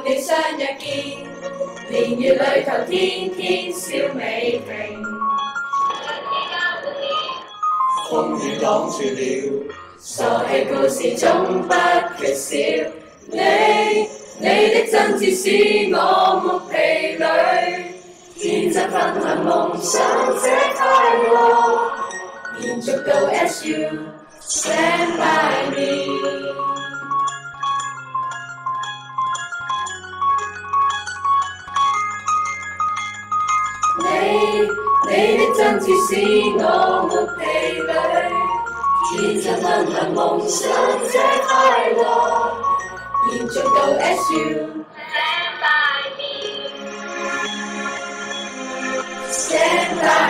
你相約見，年月裏頭天天笑美婷。風雨擋住了，傻氣故事總不缺少。你的真摯使我沒疲累，天真分享夢想這快樂，延續到 as you stand by me。你的真摯使我沒疲累，天真分享夢想這快樂，延續到 as you stand by me。Stand by